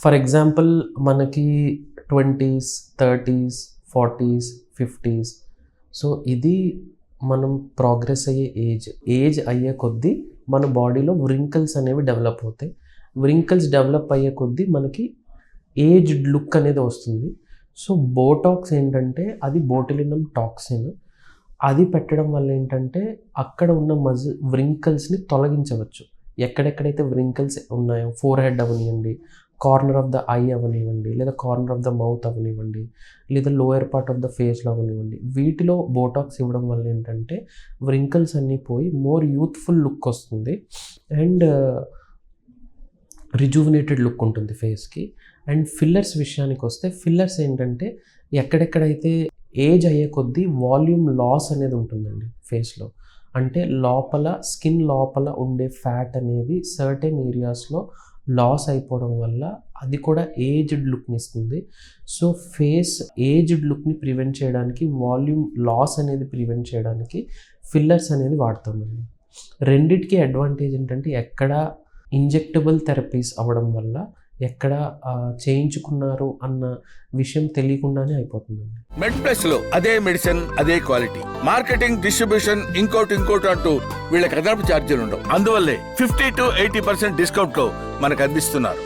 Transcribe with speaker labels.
Speaker 1: For example మనకి 20s, 30s, 40s, 50s. So ఇది మనం ప్రోగ్రెస్ అయ్యే ఏజ్ అయ్యే కొద్దీ మన బాడీలో వ్రింకిల్స్ అనేవి డెవలప్ అవుతాయి. వ్రింకిల్స్ డెవలప్ అయ్యే కొద్దీ మనకి ఏజ్డ్ లుక్ అనేది వస్తుంది. సో బోటాక్స్ ఏంటంటే అది బోటులినం టాక్సిన్. అది పెట్టడం వల్ల ఏంటంటే అక్కడ ఉన్న వ్రింకిల్స్ని తొలగించవచ్చు. ఎక్కడెక్కడైతే వ్రింకిల్స్ ఉన్నాయో, ఫోర్ హెడ్ అవనివ్వండి, కార్నర్ ఆఫ్ ద ఐ అవనివ్వండి, లేదా కార్నర్ ఆఫ్ ద మౌత్ అవనివ్వండి, లేదా లోయర్ పార్ట్ ఆఫ్ ద ఫేస్లో అవనివ్వండి, వీటిలో బోటాక్స్ ఇవ్వడం వల్ల ఏంటంటే వ్రింకిల్స్ అన్నీ పోయి మోర్ యూత్ఫుల్ లుక్ వస్తుంది అండ్ రిజువినేటెడ్ లుక్ ఉంటుంది ఫేస్కి. అండ్ ఫిల్లర్స్ విషయానికి వస్తే, ఫిల్లర్స్ ఏంటంటే ఎక్కడెక్కడైతే ఏజ్ అయ్యే కొద్దీ వాల్యూమ్ లాస్ అనేది ఉంటుందండి ఫేస్లో. అంటే లోపల స్కిన్ లోపల ఉండే ఫ్యాట్ అనేది సర్టెన్ ఏరియాస్లో లాస్ అయిపోవడం వల్ల అది కూడా ఏజ్డ్ లుక్ని ఇస్తుంది. సో ఫేస్ ఏజ్డ్ లుక్ని ప్రివెంట్ చేయడానికి, వాల్యూమ్ లాస్ అనేది ప్రివెంట్ చేయడానికి ఫిల్లర్స్ అనేది వాడతామండి. రెండిటికి అడ్వాంటేజ్ ఏంటంటే ఎక్కడ ఇంజెక్టబుల్ థెరపీస్ అవ్వడం వల్ల ఎక్కడ చేయించుకున్నారు అన్న విషయం తెలియకుండానే అయిపోతుందండి.
Speaker 2: మెడ్ ప్లస్ లో అదే మెడిసిన్, అదే క్వాలిటీ, మార్కెటింగ్, డిస్ట్రిబ్యూషన్, ఇంకోటి అంటూ వీళ్ళకి అదనపు ఛార్జీలు ఉండవు. అందువల్లే 50 to 80% డిస్కౌంట్ లో మనకు అందిస్తున్నారు.